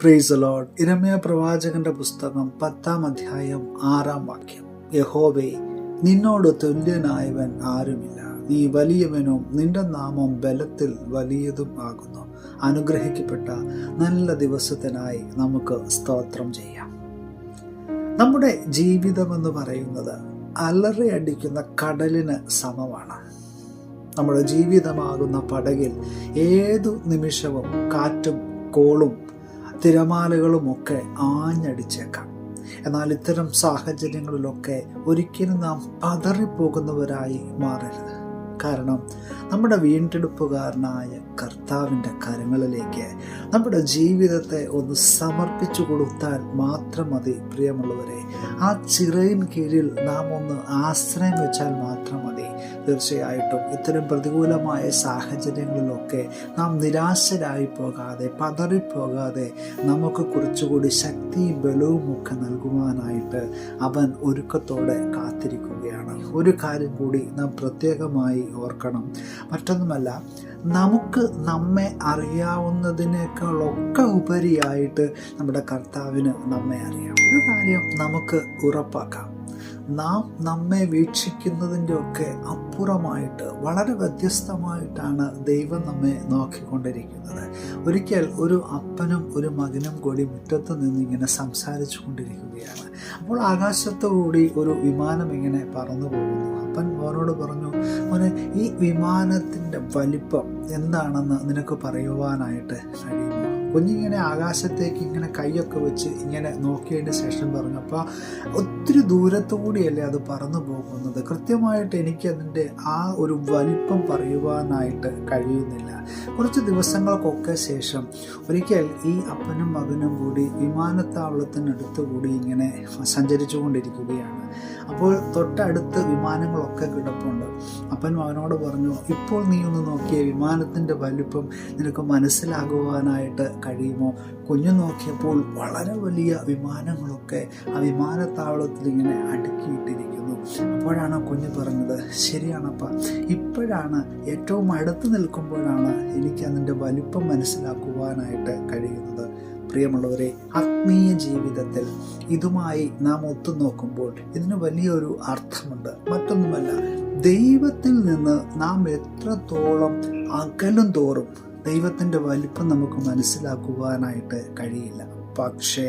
Praise the Lord. യിരെമ്യാ പ്രവാചകന്റെ പുസ്തകം 10-ാം അധ്യായം 6-ാം വാക്യം. യഹോവേ, നിന്നോട് തുല്യനായവൻ ആരുമില്ല. നീ വലിയവനും നിന്റെ നാമം ബലത്തിൽ വലിയതും ആകുന്നു. അനുഗ്രഹിക്കപ്പെട്ട നല്ല ദിവസത്തിനായി നമുക്ക് സ്തോത്രം ചെയ്യാം. നമ്മുടെ ജീവിതമെന്ന് പറയുന്നത് അലറിയടിക്കുന്ന കടലിന് സമമാണ്. നമ്മുടെ ജീവിതമാകുന്ന പടകിൽ ഏതു നിമിഷവും കാറ്റും കോളും തിരമാലകളുമൊക്കെ ആഞ്ഞടിച്ചേക്കാം. എന്നാൽ ഇത്തരം സാഹചര്യങ്ങളിലൊക്കെ ഒരിക്കലും നാം പതറിപ്പോകുന്നവരായി മാറരുത്. കാരണം നമ്മുടെ വീണ്ടെടുപ്പുകാരനായ കർത്താവിൻ്റെ കരങ്ങളിലേക്ക് നമ്മുടെ ജീവിതത്തെ ഒന്ന് സമർപ്പിച്ചു കൊടുത്താൽ മാത്രം മതി. പ്രിയമുള്ളവരെ, ആ ചിറയിൻ കീഴിൽ നാം ഒന്ന് ആശ്രയം വെച്ചാൽ മാത്രം മതി. തീർച്ചയായിട്ടും ഇത്തരം പ്രതികൂലമായ സാഹചര്യങ്ങളിലൊക്കെ നാം നിരാശരായി പോകാതെ പതറിപ്പോകാതെ നമുക്ക് കുറച്ചുകൂടി ശക്തിയും ബലവും ഒക്കെ നൽകുവാനായിട്ട് അവൻ ഒരുക്കത്തോടെ കാത്തിരിക്കുകയാണ്. ഒരു കാര്യം കൂടി നാം പ്രത്യേകമായി ഓർക്കണം. മറ്റൊന്നുമല്ല, നമുക്ക് നമ്മെ അറിയാവുന്നതിനേക്കാളൊക്കെ ഉപരിയായിട്ട് നമ്മുടെ കർത്താവിന് നമ്മെ അറിയാം. ഒരു കാര്യം നമുക്ക് ഉറപ്പാക്കാം, നാം നമ്മെ വീക്ഷിക്കുന്നതിൻ്റെ ഒക്കെ അപ്പുറമായിട്ട് വളരെ വ്യത്യസ്തമായിട്ടാണ് ദൈവം നമ്മെ നോക്കിക്കൊണ്ടിരിക്കുന്നത്. ഒരിക്കൽ ഒരു അപ്പനും ഒരു മകനും കൂടി മുറ്റത്ത് നിന്നിങ്ങനെ സംസാരിച്ചു കൊണ്ടിരിക്കുകയാണ്. അപ്പോൾ ആകാശത്തുകൂടി ഒരു വിമാനം ഇങ്ങനെ പറന്നു പോകുന്നു. അപ്പൻ മോനോട് പറഞ്ഞു, മോനെ, ഈ വിമാനത്തിൻ്റെ വലിപ്പം എന്താണെന്ന് നിനക്ക് പറയുവാനായിട്ട് കഴിയുമോ? കുഞ്ഞിങ്ങനെ ആകാശത്തേക്ക് ഇങ്ങനെ കൈയൊക്കെ വെച്ച് ഇങ്ങനെ നോക്കിയതിന് ശേഷം പറഞ്ഞു, അപ്പോൾ ഒത്തിരി ദൂരത്തു കൂടിയല്ലേ അത് പറന്നു പോകുന്നത്. കൃത്യമായിട്ട് എനിക്ക് അതിൻ്റെ ആ ഒരു വലിപ്പം പറയുവാനായിട്ട് കഴിയുന്നില്ല. കുറച്ച് ദിവസങ്ങൾക്കൊക്കെ ശേഷം ഒരിക്കൽ ഈ അപ്പനും മകനും കൂടി വിമാനത്താവളത്തിനടുത്ത് കൂടി ഇങ്ങനെ സഞ്ചരിച്ചു കൊണ്ടിരിക്കുകയാണ്. അപ്പോൾ തൊട്ടടുത്ത് വിമാനങ്ങളൊക്കെ കിടപ്പുണ്ട്. അപ്പൻ മകനോട് പറഞ്ഞു, ഇപ്പോൾ നീ ഒന്ന് നോക്കിയ വിമാനത്തിൻ്റെ വലിപ്പം നിനക്ക് മനസ്സിലാകുവാനായിട്ട് കഴിയുമോ? കുഞ്ഞു നോക്കിയപ്പോൾ വളരെ വലിയ വിമാനങ്ങളൊക്കെ ആ വിമാനത്താവളത്തിൽ ഇങ്ങനെ അടുക്കിയിട്ടിരിക്കുന്നു. അപ്പോഴാണ് കുഞ്ഞ് പറഞ്ഞത്, ശരിയാണപ്പ, ഇപ്പോഴാണ് ഏറ്റവും അടുത്ത് നിൽക്കുമ്പോഴാണ് എനിക്ക് അതിൻ്റെ വലിപ്പം മനസ്സിലാക്കുവാനായിട്ട് കഴിയുന്നത്. പ്രിയമുള്ളവരെ, ആത്മീയ ജീവിതത്തിൽ ഇതുമായി നാം ഒത്തുനോക്കുമ്പോൾ ഇതിന് വലിയൊരു അർത്ഥമുണ്ട്. മറ്റൊന്നുമല്ല, ദൈവത്തിൽ നിന്ന് നാം എത്രത്തോളം അകലും തോറും ദൈവത്തിൻ്റെ വലിപ്പം നമുക്ക് മനസ്സിലാക്കുവാനായിട്ട് കഴിയില്ല. പക്ഷേ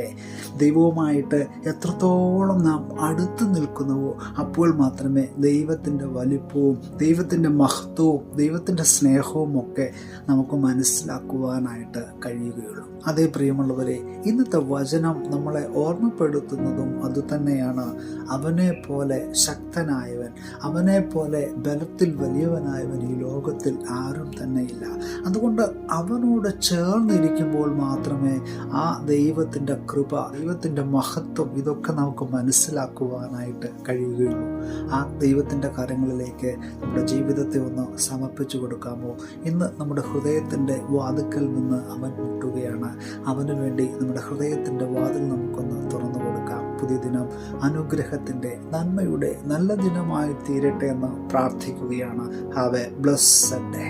ദൈവവുമായിട്ട് എത്രത്തോളം നാം അടുത്ത് നിൽക്കുന്നുവോ അപ്പോൾ മാത്രമേ ദൈവത്തിൻ്റെ വലിപ്പവും ദൈവത്തിൻ്റെ മഹത്വവും ദൈവത്തിൻ്റെ സ്നേഹവും ഒക്കെ നമുക്ക് മനസ്സിലാക്കുവാനായിട്ട് കഴിയുകയുള്ളൂ. അതേ പ്രിയമുള്ളവരെ, ഇന്നത്തെ വചനം നമ്മളെ ഓർമ്മപ്പെടുത്തുന്നതും അതുതന്നെയാണ്. അവനെ പോലെ ശക്തനായവൻ, അവനെ പോലെ ബലത്തിൽ വലിയവനായവൻ ഈ ലോകത്തിൽ ആരും തന്നെയില്ല. അതുകൊണ്ട് അവനോട് ചേർന്നിരിക്കുമ്പോൾ മാത്രമേ ആ ദൈവത്തിൻ്റെ കൃപ, ദൈവത്തിൻ്റെ മഹത്വം ഇതൊക്കെ നമുക്ക് മനസ്സിലാക്കുവാനായിട്ട് കഴിയുകയുള്ളൂ. ആ ദൈവത്തിൻ്റെ കാര്യങ്ങളിലേക്ക് നമ്മുടെ ജീവിതത്തെ ഒന്ന് സമർപ്പിച്ചു കൊടുക്കാമോ? ഇന്ന് നമ്മുടെ ഹൃദയത്തിൻ്റെ വാതിൽക്കൽ നിന്ന് അവൻ മുട്ടുകയാണ്. അവന് വേണ്ടി നമ്മുടെ ഹൃദയത്തിൻ്റെ വാതിൽ നമുക്കൊന്ന് തുറന്നു കൊടുക്കാം. പുതിയ ദിനം അനുഗ്രഹത്തിൻ്റെ, നന്മയുടെ നല്ല ദിനമായി തീരട്ടെ എന്ന് പ്രാർത്ഥിക്കുകയാണ്. Have A blessed day.